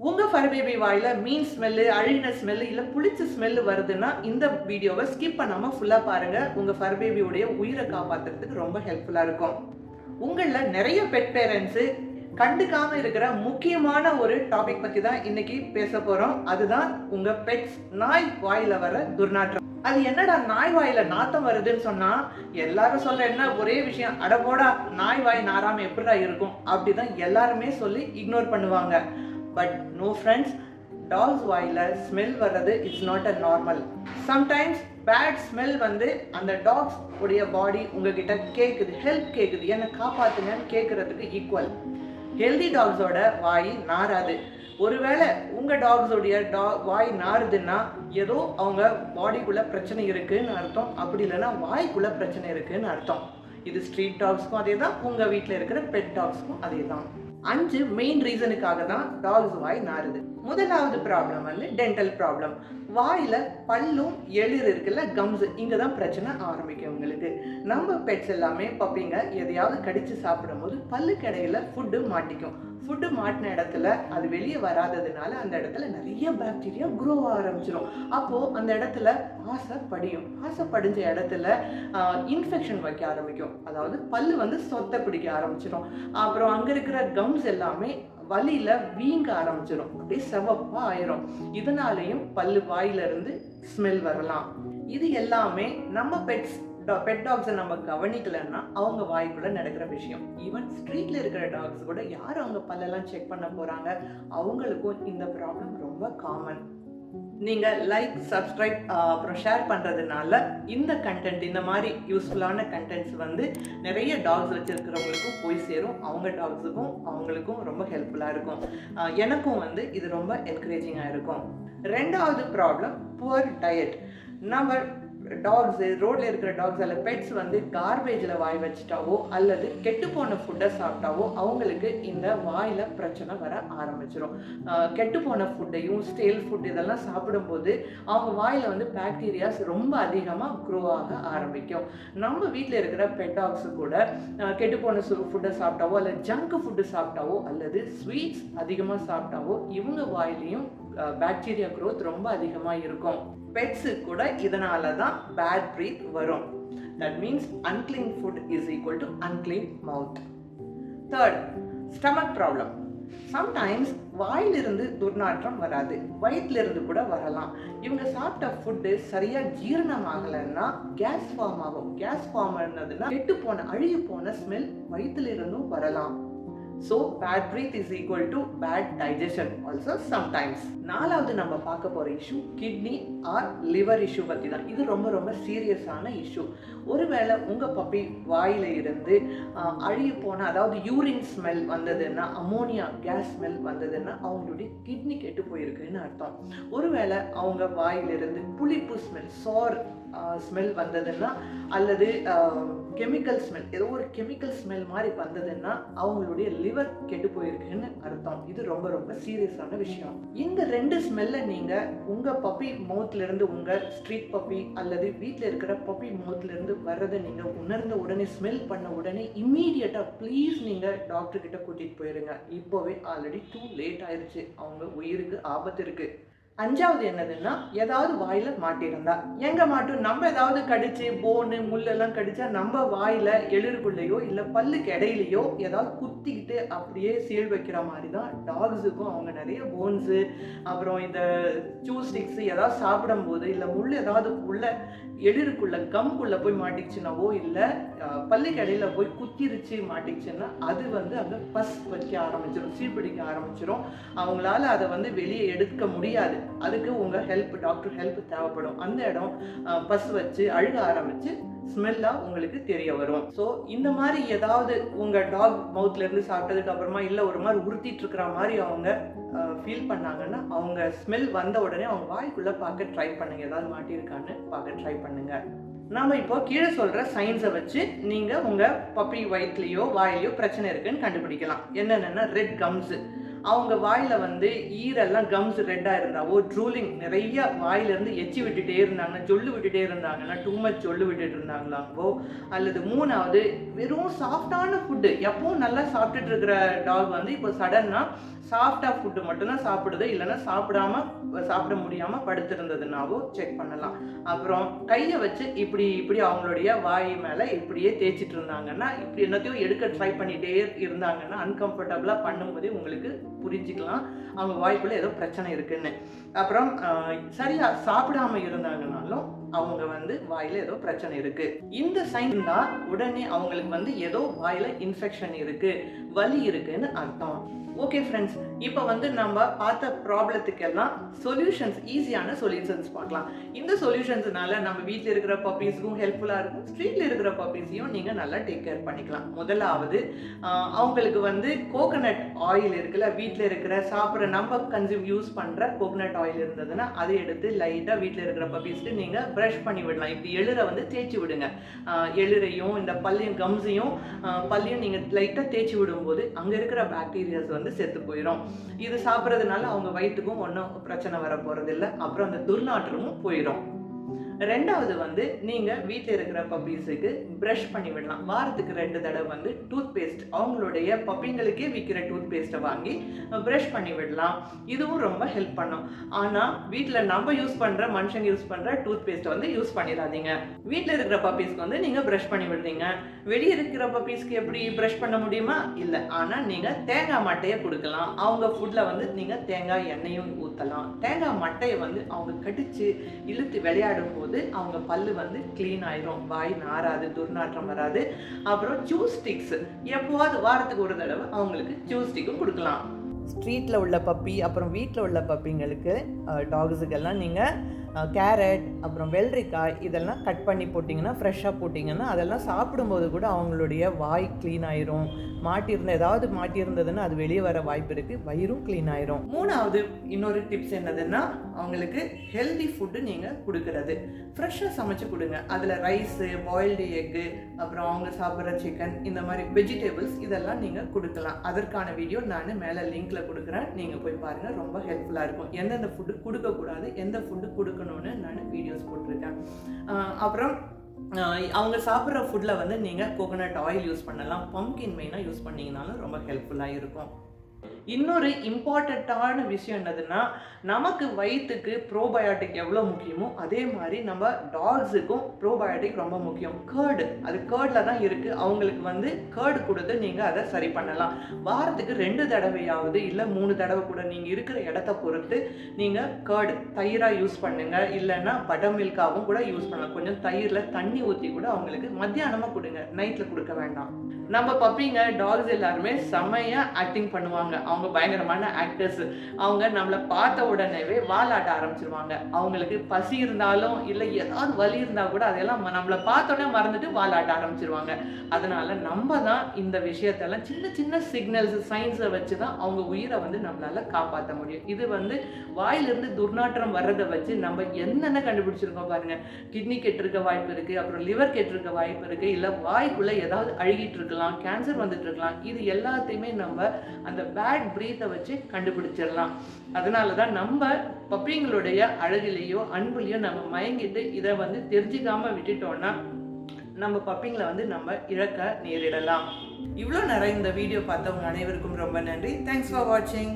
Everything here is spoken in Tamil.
உங்க ஃபர் பேபி வாயில மீன் ஸ்மெல்லு, அழுகின ஸ்மெல்லு இல்ல புளிச்ச ஸ்மெல்லு வருதுன்னா இந்த வீடியோவை ஸ்கிப் பண்ணாம ஃபுல்லா பாருங்க. உங்க ஃபர் பேபியோட உயிரை காப்பாத்துறதுக்கு ரொம்ப ஹெல்ப்ஃபுல்லா இருக்கும். உங்கள நிறைய பெட் பேரண்ட்ஸ் கண்டுக்காம இருக்கிற முக்கியமான ஒரு டாபிக் பத்தி தான் இன்னைக்கு பேச போறோம். அதுதான் உங்க பெட்ஸ் நாய் வாயில வர துர்நாற்றம். அது என்னடா நாய் வாயில நாத்தம் வருதுன்னு சொன்னா எல்லாரும் சொல்ற என்ன ஒரே விஷயம், அடபோடா நாய் வாய் நாராம எப்படிடா இருக்கும் அப்படிதான் எல்லாருமே சொல்லி இக்னோர் பண்ணுவாங்க. பட் நோ ஃப்ரெண்ட்ஸ், டாக்ஸ் வாயில ஸ்மெல் வர்றது it's not a normal. Sometimes bad smell வந்து அந்த டாக்ஸ் உடைய பாடி உங்ககிட்ட கேட்குது, ஹெல்ப் கேட்குது, என்னை காப்பாத்துங்கன்னு கேட்கறதுக்கு ஈக்குவல். ஹெல்தி டாக்ஸோட வாய் நாராது. ஒருவேளை உங்க டாக்ஸோடைய வாய் நாறுதுன்னா ஏதோ அவங்க பாடிக்குள்ள பிரச்சனை இருக்குன்னு அர்த்தம், அப்படி இல்லைன்னா வாய்க்குள்ள பிரச்சனை இருக்குன்னு அர்த்தம். இது ஸ்ட்ரீட் டாக்ஸ்க்கும் அதே தான், உங்க வீட்டில் இருக்கிற பெட் டாக்ஸ்க்கும் அதே தான். 5 மெயின் ரீசனுக்காக தான் டாக்ஸ் வாய் நாறுது. முதலாவது ப்ராப்ளம் வந்து டென்டல் ப்ராப்ளம். வாயில பல்லும் எளிர் இருக்குல்ல, கம்ஸ், இங்க தான் பிரச்சனை ஆரம்பிக்கும் உங்களுக்கு. நம்ம பெட்ஸ் எல்லாமே பப்பிங்க எதையாவது கடிச்சு சாப்பிடும் போது பல்லுக்கு இடையில ஃபுட்டு மாட்டிக்கும். ஃபுட்டு மாட்டின இடத்துல அது வெளியே வராததுனால அந்த இடத்துல நிறைய பாக்டீரியா க்ரோ ஆரம்பிச்சிடும். அப்போ அந்த இடத்துல ஆசை படியும். ஆசை படிஞ்ச இடத்துல இன்ஃபெக்ஷன் வைக்க ஆரம்பிக்கும். அதாவது பல்லு வந்து சொத்தை பிடிக்க ஆரம்பிச்சிடும். அப்புறம் அங்க இருக்கிற கம்ஸ் எல்லாமே வலியில வீங்க ஆரம்பிச்சிடும், அப்படியே செவப்பா ஆயிரும். இதனாலையும் பல்லு வாயில இருந்து ஸ்மெல் வரலாம். இது எல்லாமே நம்ம பெட் டாக்ஸை நம்ம கவனிக்கலன்னா அவங்க வாய்க்குள்ள நடக்கிற விஷயம். ஈவன் ஸ்ட்ரீட்ல இருக்கிற டாக்ஸ் கூட யார் அவங்க பல்லெல்லாம் செக் பண்ண போறாங்க, அவங்களுக்கும் இந்த ப்ராப்ளம் ரொம்ப காமன். நீங்க லைக், சப்ஸ்கிரைப், அப்புறம் ஷேர் பண்றதுனால இந்த கண்டென்ட், இந்த மாதிரி யூஸ்ஃபுல்லான கண்டென்ட்ஸ் வந்து நிறைய டாக்ஸ் வச்சிருக்கிறவங்களுக்கும் போய் சேரும். அவங்க டாக்ஸுக்கும் அவங்களுக்கும் ரொம்ப ஹெல்ப்ஃபுல்லா இருக்கும். எனக்கும் வந்து இது ரொம்ப என்கரேஜிங்காக இருக்கும். ரெண்டாவது ப்ராப்ளம் புவர் டயட். நம்ம டாக்ஸு, ரோட்ல இருக்கிற டாக்ஸ் அல்ல பெட்ஸ் வந்து கார்பேஜில் வாய் வச்சுட்டாவோ அல்லது கெட்டுப்போன ஃபுட்டை சாப்பிட்டாவோ அவங்களுக்கு இந்த வாயில் பிரச்சனை வர ஆரம்பிச்சிடும். கெட்டுப்போன ஃபுட்டையும் ஸ்டேல் ஃபுட் இதெல்லாம் சாப்பிடும்போது அவங்க வாயில் வந்து பாக்டீரியாஸ் ரொம்ப அதிகமாக க்ரோ ஆக ஆரம்பிக்கும். நம்ம வீட்டில் இருக்கிற பெட் டாக்ஸு கூட கெட்டுப்போன ஃபுட்டை சாப்பிட்டாவோ அல்லது ஜங்க் ஃபுட்டு சாப்பிட்டாவோ அல்லது ஸ்வீட்ஸ் அதிகமாக சாப்பிட்டாவோ இவங்க வாயிலையும் பாக்டீரியா க்ரோத் ரொம்ப அதிகமாக இருக்கும். பெட்ஸு கூட இதனால தான் பேட் பிரீத் வரும். That means unclean food is equal to unclean mouth. Third, stomach problem. Sometimes வாயிலிருந்து துர்நாற்றம் வராது, வயிற்றிலிருந்து கூட வரலாம். இவங்க சாப்பிட்ட ஃபுட்டு சரியா ஜீரணம் ஆகலைன்னா கேஸ் ஃபார்ம் ஆகும். கேஸ் ஃபார்ம் ஆனதுன்னா கெட்டு போன, அழுகி போன ஸ்மெல் வயிற்றிலிருந்தும் வரலாம். So bad breath is equal to bad digestion also sometimes. நாலாவது நம்ம பார்க்க போற issue kidney or liver issue பத்தி தான். இது ரொம்ப ரொம்ப சீரியஸான இஷ்யூ. ஒருவேளை உங்க பப்பி வாயில இருந்து அழுகி போன, அதாவது யூரின் ஸ்மெல் வந்ததுன்னா, அமோனியா கேஸ் ஸ்மெல் வந்ததுன்னா அவங்களுடைய கிட்னி கெட்டு போயிருக்குன்னு அர்த்தம். ஒருவேளை அவங்க வாயிலிருந்து புளிப்பு ஸ்மெல், சோர் ஸ்மெல் வந்ததுன்னா அல்லது கெமிக்கல் ஸ்மெல், ஏதோ ஒரு கெமிக்கல் ஸ்மெல் மாதிரி வந்ததுன்னா அவங்களுடைய லிவர் கெட்டு போயிருக்குன்னு அர்த்தம். இது ரொம்ப ரொம்ப சீரியஸான விஷயம். இந்த 2 ஸ்மெல்ல நீங்க உங்க பப்பி மவுத்ல இருந்து, உங்க ஸ்ட்ரீட் பப்பி அல்லது வீட்டில் இருக்கிற பப்பி மவுத்ல இருந்து வர்றதை நீங்க உணர்ந்த உடனே, ஸ்மெல் பண்ண உடனே இம்மீடியட்டா ப்ளீஸ் நீங்க டாக்டர் கிட்ட கூட்டிட்டு போயிருங்க. இப்போவே ஆல்ரெடி டூ லேட் ஆயிடுச்சு, அவங்க உயிருக்கு ஆபத்து இருக்கு. 5வது என்னதுன்னா, ஏதாவது வாயில மாட்டிருந்தா, எங்க மாட்டும், நம்ம ஏதாவது கடிச்சு போனு முள்ளெல்லாம் கடிச்சா நம்ம வாயில எளிருக்குள்ளேயோ இல்ல பல்லுக்கு இடையிலையோ ஏதாவது குத்திக்கிட்டு அப்படியே சீல் வைக்கிற மாதிரி தான் டாக்ஸுக்கும். அவங்க நிறைய போன்ஸு, அப்புறம் இந்த சூ ஸ்டிக்ஸ் ஏதாவது சாப்பிடும் போது இல்ல முள் ஏதாவது உள்ள எளிருக்குள்ள கம்குள்ள போய் மாட்டிச்சுனாவோ இல்ல பல்லுக்கு இடையில போய் குத்திருச்சு மாட்டிச்சுன்னா அது வந்து அங்க பஸ் வைக்க ஆரம்பிச்சிடும், சீர்பிடிக்க ஆரம்பிச்சிடும். அவங்களால அதை வந்து வெளியே எடுக்க முடியாது. அதுக்கு உங்க ஹெல்ப், டாக்டர் ஹெல்ப் தேவைப்படும். அந்த இடம் பஸ் வச்சு அழுக ஆரம்பிச்சு ஸ்மெல்லா உங்களுக்கு தெரிய வரும். ஸோ இந்த மாதிரி ஏதாவது உங்க டாக் மவுத்ல இருந்து சாப்பிட்டதுக்கு அப்புறமா இல்ல ஒரு மாதிரி உறுத்திட்டு இருக்கிற மாதிரி அவங்க ஃபீல் பண்ணாங்கன்னா அவங்க ஸ்மெல் வந்த உடனே அவங்க வாய்க்குள்ள பார்க்க ட்ரை பண்ணுங்க, ஏதாவது மாட்டிருக்கான்னு பார்க்க ட்ரை பண்ணுங்க. நாம இப்போ கீழே சொல்ற சயின்ஸை வச்சு நீங்க உங்க பப்பி வயிற்றுலையோ வாயிலையோ பிரச்சனை இருக்குன்னு கண்டுபிடிக்கலாம். என்னென்னா ரெட் கம்ஸ், அவங்க வாயில வந்து ஈரெல்லாம் கம்ஸ் ரெட்டா இருந்தாவோ, ட்ரூலிங் நிறைய வாயிலிருந்து எச்சி விட்டுட்டே இருந்தாங்கன்னா, ஜொல்லு விட்டுட்டே இருந்தாங்கன்னா, டூ மச் ஜொல்லு விட்டுட்டு இருந்தாங்களாங்கோ, அல்லது 3வது வெறும் சாஃப்டான ஃபுட்டு எப்பவும் நல்லா சாப்பிட்டுட்டு இருக்கிற டாக் வந்து இப்போ சடனா சாஃப்டா ஃபுட்டு மட்டும்தான் சாப்பிடுது, இல்லைன்னா சாப்பிட முடியாம படுத்திருந்ததுனாவோ செக் பண்ணலாம். அப்புறம் கையை வச்சு இப்படி இப்படி அவங்களுடைய வாய் மேல இப்படியே தேய்ச்சிட்டு இருந்தாங்கன்னா, இப்படி என்னத்தையும் எடுக்க ட்ரை பண்ணிட்டே இருந்தாங்கன்னா, அன்கம்ஃபர்டபுளா பண்ணும்போதே உங்களுக்கு புரிஞ்சுக்கலாம் அவங்க வாய்க்குள்ள ஏதோ பிரச்சனை இருக்குன்னு. அப்புறம் சரியா சாப்பிடாம இருந்தாங்கனாலும் அவங்க வந்து வாயில ஏதோ பிரச்சனை இருக்கு. இந்த சைன் தான் உடனே அவங்களுக்கு வந்து ஏதோ வாயில இன்ஃபெக்ஷன் இருக்கு, வலி இருக்குன்னு அர்த்தம். ஓகே ஃப்ரெண்ட்ஸ், இப்போ வந்து நம்ம பார்த்த ப்ராப்ளத்துக்கெல்லாம் சொல்யூஷன்ஸ், ஈஸியான சொல்யூஷன்ஸ் பார்க்கலாம். இந்த சொல்யூஷன்ஸ்னால நம்ம வீட்டில் இருக்கிற பப்பீஸ்க்கும் ஹெல்ப்ஃபுல்லாக இருக்கும், ஸ்ட்ரீட்டில் இருக்கிற பப்பீஸையும் நீங்கள் நல்லா டேக் கேர் பண்ணிக்கலாம். முதலாவது அவங்களுக்கு வந்து கோகனட் ஆயில் இருக்குல்ல, வீட்டில் இருக்கிற சாப்பிட்ற நம்ம கன்சியூம் யூஸ் பண்ணுற கோகனட் ஆயில் இருந்ததுன்னா அதை எடுத்து லைட்டாக வீட்டில் இருக்கிற பப்பீஸ்க்கு நீங்கள் ப்ரஷ் பண்ணி விடலாம். இப்படி எள்ளுரை வந்து தேய்ச்சி விடுங்க. எள்ளுரையும் இந்த பல்லையும் கம்ஸையும் பல்லையும் நீங்கள் லைட்டாக தேய்ச்சி விடும்போது அங்கே இருக்கிற பாக்டீரியாஸ் வந்து செத்து போயிடும். இது சாப்பிட்றதுனால அவங்க வயிற்றுக்கும் ஒன்றும் பிரச்சனை வர போறது இல்லை. அப்புறம் அந்த துர்நாற்றமும் போயிடும். ரெண்டாவது வந்து நீங்க வீட்டில் இருக்கிற பப்பீஸுக்கு ப்ரஷ் பண்ணி விடலாம். வாரத்துக்கு 2 தடவை வந்து டூத் பேஸ்ட், அவங்களுடைய பப்பிங்களுக்கே விற்கிற டூத் பேஸ்ட்டை வாங்கி ப்ரஷ் பண்ணி விடலாம். இதுவும் ரொம்ப ஹெல்ப் பண்ணும். ஆனால் வீட்டில் நம்ம யூஸ் பண்ணுற மனுஷங்க யூஸ் பண்ணுற டூத் பேஸ்ட்டை வந்து யூஸ் பண்ணிடாதீங்க. வீட்டில் இருக்கிற பப்பீஸ்க்கு வந்து நீங்கள் ப்ரஷ் பண்ணி விடுறீங்க. வெளியே இருக்கிற பப்பீஸ்க்கு எப்படி ப்ரஷ் பண்ண முடியுமா? இல்லை. ஆனால் நீங்கள் தேங்காய் மட்டையை கொடுக்கலாம். அவங்க ஃபுட்டில் வந்து நீங்கள் தேங்காய் எண்ணெயும் ஊற்றலாம். தேங்காய் மட்டையை வந்து அவங்க கடிச்சு இழுத்து விளையாடும் போது அவங்க பல்லு வந்து கிளீன் ஆயிரும், வாய் நாராது, துர்நாற்றம் வராது. அப்புறம் சூஸ் ஸ்டிக்ஸ் எப்போவாது வாரத்துக்கு 1 தடவை அவங்களுக்கு சூஸ் ஸ்டிக்கும் கொடுக்கலாம். ஸ்ட்ரீட்டில் உள்ள பப்பி அப்புறம் வீட்டில் உள்ள பப்பிங்களுக்கு டாக்ஸுக்கெல்லாம் நீங்கள் கேரட் அப்புறம் வெள்ளரிக்காய் இதெல்லாம் கட் பண்ணி போட்டிங்கன்னா, ஃப்ரெஷ்ஷாக போட்டிங்கன்னா அதெல்லாம் சாப்பிடும்போது கூட அவங்களுடைய வாய் க்ளீன் ஆயிரும். ஏதாவது மாட்டியிருந்ததுன்னா அது வெளியே வர வாய்ப்பு இருக்குது, வயிறும் க்ளீன் ஆயிரும். 3வது இன்னொரு டிப்ஸ் என்னதுன்னா, அவங்களுக்கு ஹெல்தி ஃபுட்டு நீங்கள் கொடுக்கறது. ஃப்ரெஷ்ஷாக சமைச்சு கொடுங்க. அதில் ரைஸு, பாயில்டு எக்கு, அப்புறம் அவங்க சாப்பிட்ற சிக்கன், இந்த மாதிரி வெஜிடபிள்ஸ் இதெல்லாம் நீங்கள் கொடுக்கலாம். அதற்கான வீடியோ நான் மேலே லிங்க்கில் கொடுக்குறேன், நீங்கள் போய் பாருங்கள். ரொம்ப ஹெல்ப்ஃபுல்லாக இருக்கும். எந்தெந்த ஃபுட்டு கொடுக்கக்கூடாது, எந்த ஃபுட்டு கொடுக்கணும்னு நான் வீடியோஸ் போட்டிருக்கேன். அப்புறம் அவங்க சாப்பிட்ற ஃபுட்டில் வந்து நீங்கள் கோகோனட் ஆயில் யூஸ் பண்ணலாம். பம்கின் மெயினாக யூஸ் பண்ணிங்கனாலும் ரொம்ப ஹெல்ப்ஃபுல்லாக இருக்கும். இன்னொரு இம்பார்ட்டண்ட்டான விஷயம் என்னதுன்னா, நமக்கு வயிற்றுக்கு ப்ரோபயோட்டிக் எவ்வளோ முக்கியமோ அதே மாதிரி நம்ம டாக்ஸுக்கும் ப்ரோபயோட்டிக் ரொம்ப முக்கியம். அது கேர்டில் தான் இருக்குது. அவங்களுக்கு வந்து கேர்டு கொடுத்து நீங்கள் அதை சரி பண்ணலாம். வாரத்துக்கு 2 தடவையாவது இல்லை 3 தடவை கூட நீங்கள் இருக்கிற இடத்த பொறுத்து நீங்கள் கேர்டு தயிராக யூஸ் பண்ணுங்கள், இல்லைன்னா பட்டர் மில்காவும் கூட யூஸ் பண்ணலாம். கொஞ்சம் தயிரில் தண்ணி ஊற்றி கூட அவங்களுக்கு மத்தியானமாக கொடுங்க, நைட்டில் கொடுக்க வேண்டாம். நம்ம பப்பிங்க டாக்ஸ் எல்லாருமே செம்மையாக ஆக்டிங் பண்ணுவாங்க. அவங்க பயங்கரமான ஆக்டர்ஸ். அவங்க நம்மளை பார்த்த உடனேவே வாலாட்ட ஆரம்பிச்சிருவாங்க. அவங்களுக்கு பசி இருந்தாலும் இல்லை ஏதாவது வலி இருந்தால் கூட அதையெல்லாம் நம்மளை பார்த்தோன்னே மறந்துட்டு வாலாட்ட ஆரம்பிச்சிருவாங்க. அதனால நம்ம தான் இந்த விஷயத்தெல்லாம் சின்ன சின்ன சிக்னல்ஸ், சைன்ஸை வச்சு தான் அவங்க உயிரை வந்து நம்மளால காப்பாற்ற முடியும். இது வந்து வாயிலிருந்து துர்நாற்றம் வர்றதை வச்சு நம்ம என்னென்ன கண்டுபிடிச்சிருக்கோம் பாருங்க. கிட்னி கெட்டிருக்க வாய்ப்பு இருக்கு, அப்புறம் லிவர் கெட்டிருக்க வாய்ப்பு இருக்கு, இல்லை வாய்க்குள்ள ஏதாவது அழுகிட்டு இருக்கலாம், கேன்சர் வந்துட்டு இருக்கலாம். இது எல்லாத்தையுமே நம்ம அந்த பேட் பிரீத்தை வச்சு கண்டுபிடிச்சிடலாம். அதனால தான் நம்ம பப்பிங்களுடைய அழகிலேயோ அன்புலையோ நம்ம மயங்கிட்டு இதை வந்து தெரிஞ்சுக்காம விட்டுட்டோம்னா நம்ம பப்பிங்களை வந்து நம்ம இழக்க நேரிடலாம். இவ்வளோ நேரம் இந்த வீடியோ பார்த்தவங்க அனைவருக்கும் ரொம்ப நன்றி. தேங்க்ஸ் ஃபார் வாட்சிங்.